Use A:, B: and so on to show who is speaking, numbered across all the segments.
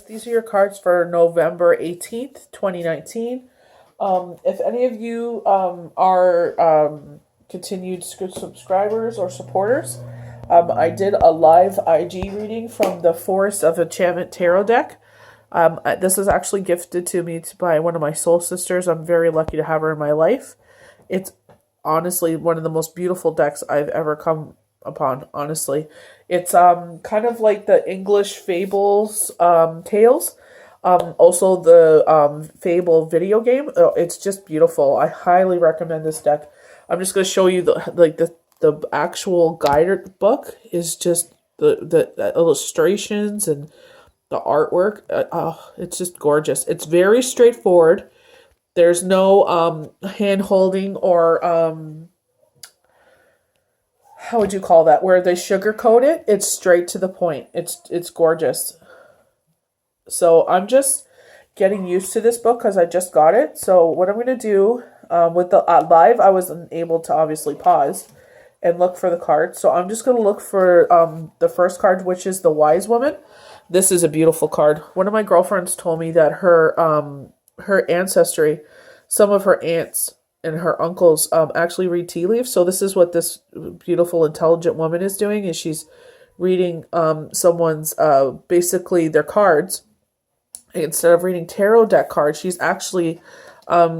A: These are your cards for November 18th, 2019. If any of you are continued subscribers or supporters, I did a live IG reading from the Forest of Enchantment Tarot deck. This was actually gifted to me by one of my soul sisters. I'm very lucky to have her in my life. It's honestly one of the most beautiful decks I've ever come upon, honestly. It's kind of like the English Fables tales. Also the Fable video game. It's just beautiful. I highly recommend this deck. I'm just going to show you the actual guided book is just the illustrations and the artwork. It's just gorgeous. It's very straightforward. There's no hand holding or how would you call that? Where they sugarcoat it. It's straight to the point. It's gorgeous. So I'm just getting used to this book because I just got it. So what I'm going to do with the live, I wasn't able to obviously pause and look for the card. So I'm just going to look for the first card, which is the Wise Woman. This is a beautiful card. One of my girlfriends told me that her ancestry, some of her aunts and her uncles actually read tea leaves. So this is what this beautiful, intelligent woman is doing, is she's reading someone's, basically their cards. Instead of reading tarot deck cards, she's actually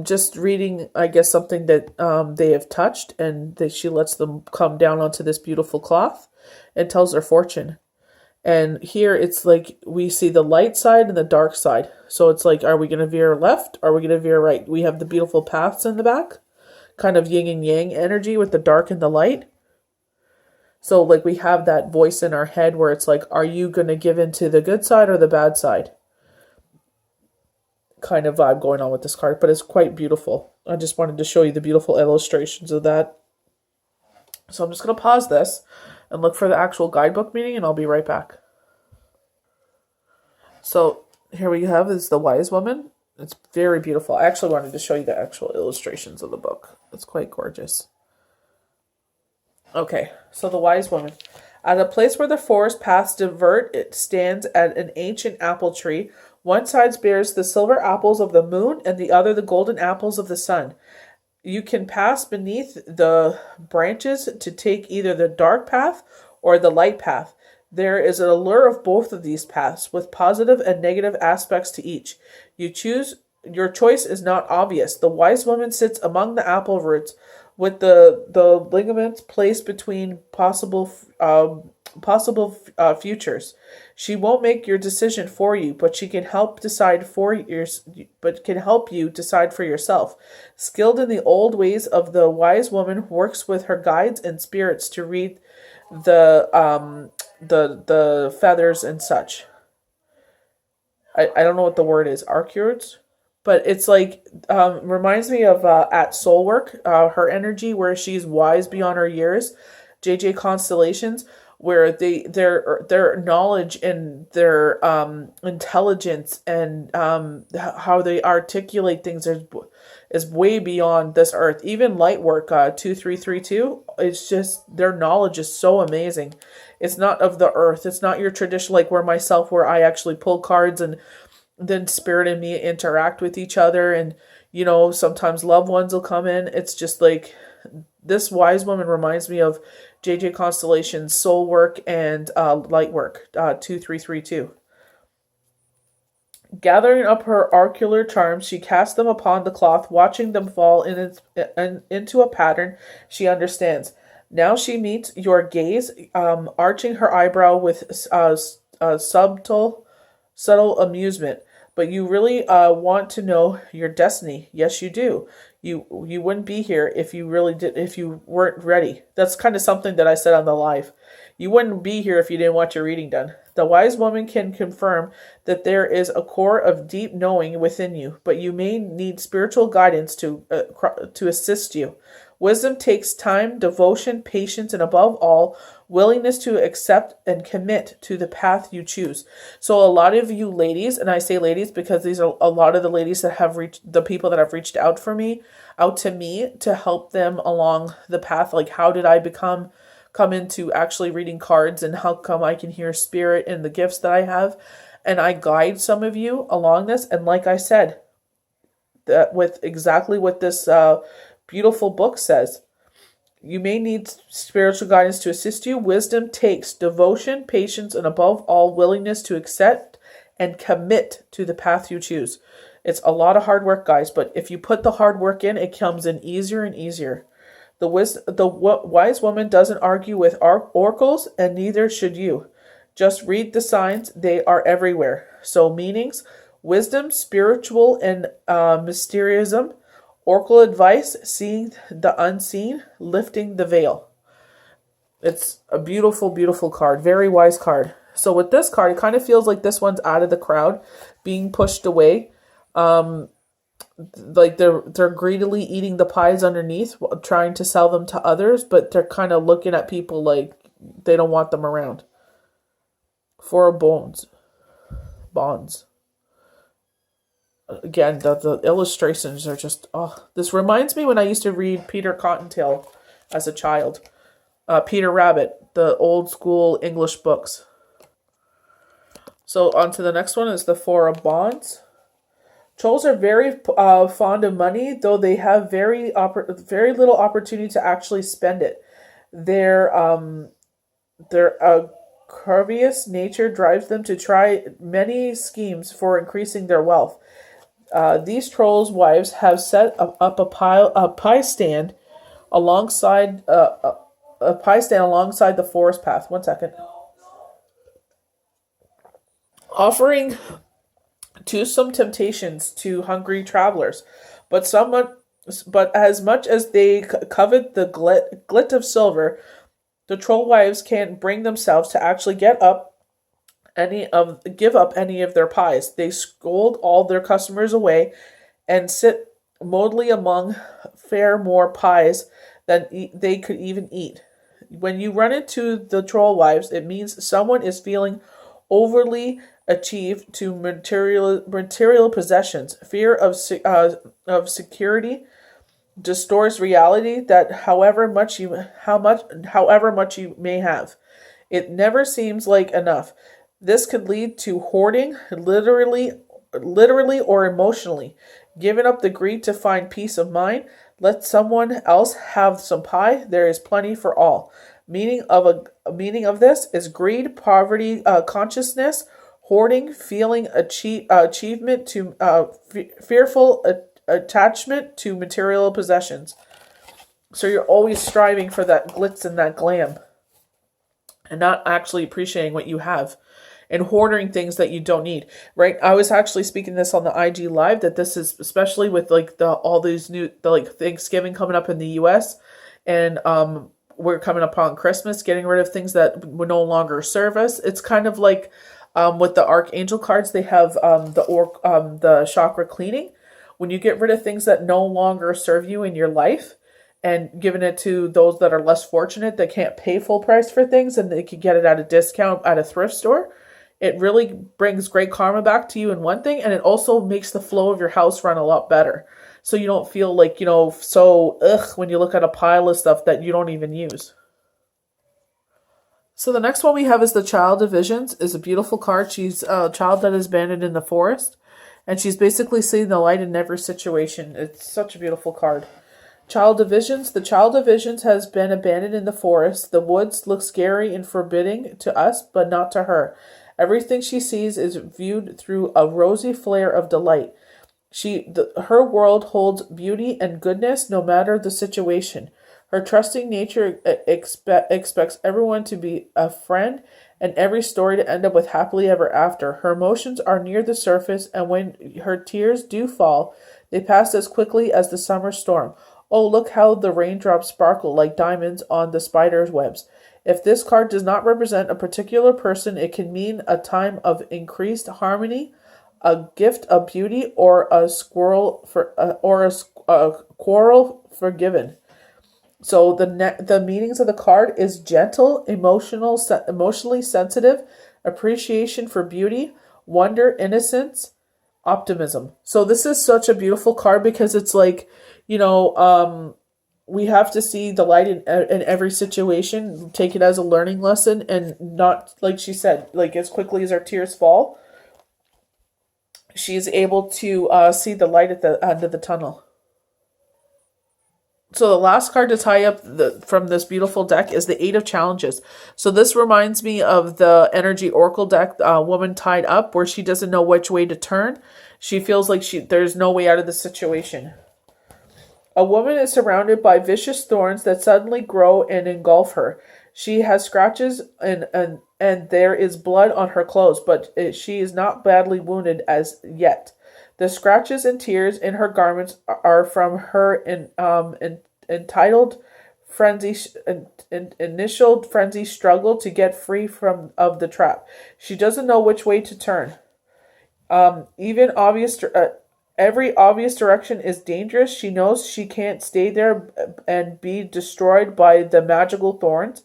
A: just reading, I guess, something that they have touched, and she lets them come down onto this beautiful cloth and tells their fortune. And here it's like we see the light side and the dark side. So it's like, are we going to veer left? Are we going to veer right? We have the beautiful paths in the back, kind of yin and yang energy with the dark and the light. So like we have that voice in our head where it's like, are you going to give into the good side or the bad side? Kind of vibe going on with this card, but it's quite beautiful. I just wanted to show you the beautiful illustrations of that. So I'm just going to pause this and look for the actual guidebook meaning, and I'll be right back. So here we have is the Wise Woman. It's very beautiful. I actually wanted to show you the actual illustrations of the book. It's quite gorgeous. Okay, so the Wise Woman. At a place where the forest paths divert, it stands at an ancient apple tree. One side bears the silver apples of the moon, and the other the golden apples of the sun. You can pass beneath the branches to take either the dark path or the light path. There is an allure of both of these paths, with positive and negative aspects to each. Your choice is not obvious. The Wise Woman sits among the apple roots, with the ligaments placed between possible futures. She won't make your decision for you, but she can help you decide for yourself. Skilled in the old ways of the Wise Woman works with her guides and spirits to read the feathers and such. I don't know what the word is, arcures, but it's like reminds me of at Soulwork, her energy where she's wise beyond her years, JJ Constellations, where their knowledge and their intelligence and how they articulate things is way beyond this earth. Even light work 2332, it's just their knowledge is so amazing. It's not of the earth. It's not your traditional like where I actually pull cards and then spirit and me interact with each other, and sometimes loved ones will come in. It's just like this Wise Woman reminds me of JJ Constellation's soul work and light work 2332. Gathering up her oracular charms, she casts them upon the cloth, watching them fall into a pattern she understands. Now she meets your gaze, arching her eyebrow with subtle amusement. But you really want to know your destiny. Yes, you do. You wouldn't be here if you weren't ready. That's kind of something that I said on the live. You wouldn't be here if you didn't want your reading done. The Wise Woman can confirm that there is a core of deep knowing within you, but you may need spiritual guidance to assist you. Wisdom takes time, devotion, patience, and above all, willingness to accept and commit to the path you choose. So a lot of you ladies, and I say ladies because these are a lot of the ladies that have the people that have reached out to me to help them along the path. Like, how did I come into actually reading cards, and how come I can hear spirit and the gifts that I have? And I guide some of you along this. And like I said, that with exactly what this beautiful book says, you may need spiritual guidance to assist you. Wisdom takes devotion, patience, and above all, willingness to accept and commit to the path you choose. It's a lot of hard work, guys, but if you put the hard work in, it comes in easier and easier. The wise woman doesn't argue with oracles, and neither should you. Just read the signs, they are everywhere. So, meanings: wisdom, spiritual and mysticism; oracle advice, seeing the unseen, lifting the veil. It's a beautiful, beautiful card. Very wise card. So with this card, it kind of feels like this one's out of the crowd, being pushed away. Like they're greedily eating the pies underneath, trying to sell them to others, but they're kind of looking at people like they don't want them around. Four of bonds. Again, the illustrations are just, this reminds me when I used to read Peter Cottontail as a child. Peter Rabbit, the old school English books. So on to the next one is the Four of Bonds. Trolls are very fond of money, though they have very little opportunity to actually spend it. Their curvious nature drives them to try many schemes for increasing their wealth. These trolls' wives have set up a pie stand alongside the forest path. 1 second. Offering toothsome temptations to hungry travelers, but as much as they covet the glit of silver, the troll wives can't bring themselves to actually give up any of their pies. They scold all their customers away and sit modally among far more pies than they could even eat. When you run into the troll wives, it means someone is feeling overly achieved to material possessions. Fear of security distorts reality. That however much you may have, it never seems like enough. This could lead to hoarding, literally or emotionally. Giving up the greed to find peace of mind. Let someone else have some pie. There is plenty for all. Meaning of this is greed, poverty, consciousness, hoarding, feeling achievement to fearful attachment to material possessions. So you're always striving for that glitz and that glam, and not actually appreciating what you have, and hoarding things that you don't need, right? I was actually speaking this on the IG live, that this is especially with like all these new Thanksgiving coming up in the US, and we're coming upon Christmas, getting rid of things that would no longer serve us. It's kind of like with the Archangel cards, they have the chakra cleaning. When you get rid of things that no longer serve you in your life, and giving it to those that are less fortunate, that can't pay full price for things, and they can get it at a discount at a thrift store, it really brings great karma back to you in one thing, and it also makes the flow of your house run a lot better. So you don't feel like, so when you look at a pile of stuff that you don't even use. So the next one we have is the Child of Visions. Is a beautiful card. She's a child that is abandoned in the forest, and she's basically seeing the light in every situation. It's such a beautiful card. Child of Visions. The Child of Visions has been abandoned in the forest. The woods look scary and forbidding to us, but not to her. Everything she sees is viewed through a rosy flare of delight. Her world holds beauty and goodness no matter the situation. Her trusting nature expects everyone to be a friend and every story to end up with happily ever after. Her emotions are near the surface, and when her tears do fall, they pass as quickly as the summer storm. Oh, look how the raindrops sparkle like diamonds on the spider's webs. If this card does not represent a particular person, it can mean a time of increased harmony, a gift of beauty, or a quarrel forgiven. So the meanings of the card is gentle, emotionally sensitive, appreciation for beauty, wonder, innocence, optimism. So this is such a beautiful card because it's like, we have to see the light in every situation, take it as a learning lesson, and not, like she said, like as quickly as our tears fall, she's able to see the light at the end of the tunnel. So the last card to tie up from this beautiful deck is the Eight of Challenges. So this reminds me of the Energy Oracle deck, Woman Tied Up, where she doesn't know which way to turn. She feels like there's no way out of the situation. A woman is surrounded by vicious thorns that suddenly grow and engulf her. She has scratches and there is blood on her clothes, but she is not badly wounded as yet. The scratches and tears in her garments are from her entitled frenzy, initial frenzy struggle to get free of the trap. She doesn't know which way to turn. Every obvious direction is dangerous. She knows she can't stay there and be destroyed by the magical thorns.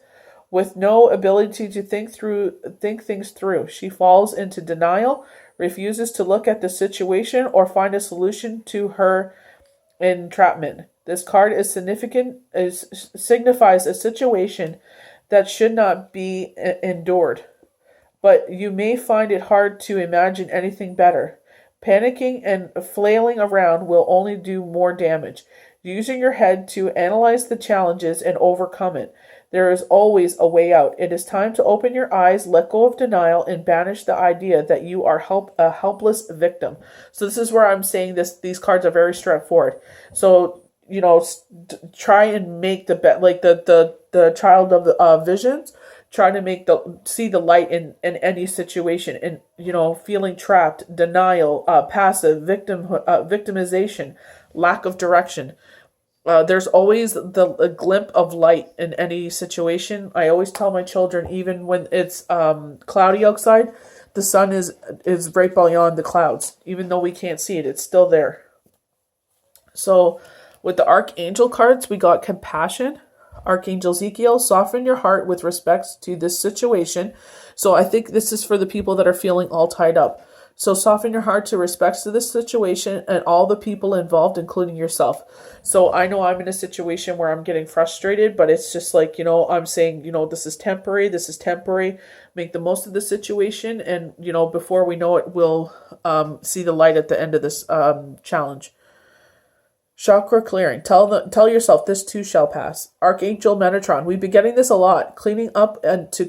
A: With no ability to think things through, she falls into denial, refuses to look at the situation or find a solution to her entrapment. This card signifies a situation that should not be endured, but you may find it hard to imagine anything better. Panicking and flailing around will only do more damage. Using your head to analyze the challenges and overcome it. There is always a way out. It is time to open your eyes, let go of denial, and banish the idea that you are a helpless victim. So this is where I'm saying these cards are very straightforward. So, try and make the child of the visions, try to see the light in any situation, and, feeling trapped, denial, passive, victimization, lack of direction. There's always a glimpse of light in any situation. I always tell my children, even when it's cloudy outside, the sun is right beyond the clouds. Even though we can't see it, it's still there. So with the Archangel cards, we got compassion. Archangel Ezekiel, soften your heart with respect to this situation. So I think this is for the people that are feeling all tied up. So soften your heart to respect to this situation and all the people involved, including yourself. So I know I'm in a situation where I'm getting frustrated, but it's just like, I'm saying, this is temporary. This is temporary. Make the most of the situation. And, before we know it, we'll see the light at the end of this challenge. Chakra clearing. Tell yourself this too shall pass. Archangel Metatron. We've been getting this a lot. Cleaning up and to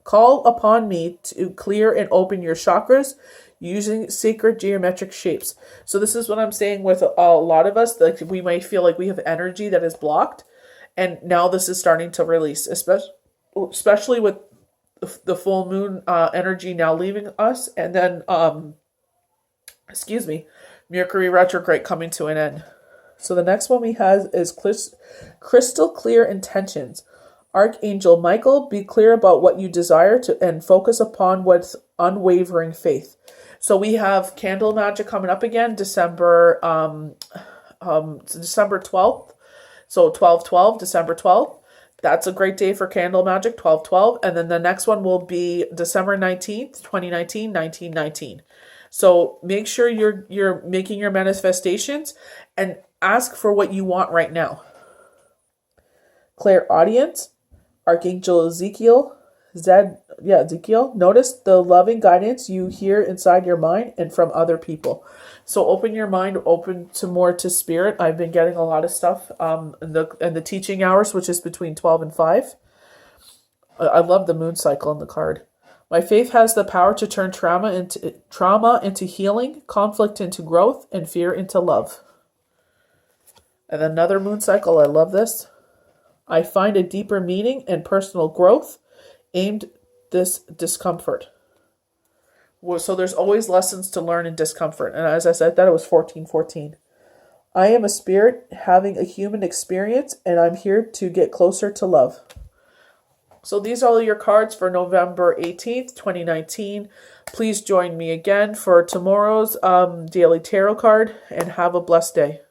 A: call upon me to clear and open your chakras using sacred geometric shapes. So this is what I'm saying with a lot of us. Like we might feel like we have energy that is blocked, and now this is starting to release, especially with the full moon energy now leaving us, and then Mercury retrograde coming to an end. So the next one we have is crystal clear intentions. Archangel Michael, be clear about what you desire to and focus upon what's unwavering faith. So we have candle magic coming up again, December 12th. So 12/12, December 12th. That's a great day for candle magic, 12/12. And then the next one will be December 19th, 2019, 1919. So make sure you're making your manifestations and ask for what you want right now. Clairaudience, Archangel Ezekiel, Ezekiel. Notice the loving guidance you hear inside your mind and from other people. So open your mind, open to spirit. I've been getting a lot of stuff in the teaching hours, which is between 12 and 5. I love the moon cycle in the card. My faith has the power to turn trauma into healing, conflict into growth, and fear into love. And another moon cycle. I love this. I find a deeper meaning and personal growth aimed this discomfort. So there's always lessons to learn in discomfort. And as I said, that it was 1414. I am a spirit having a human experience, and I'm here to get closer to love. So these are all your cards for November 18th, 2019. Please join me again for tomorrow's daily tarot card, and have a blessed day.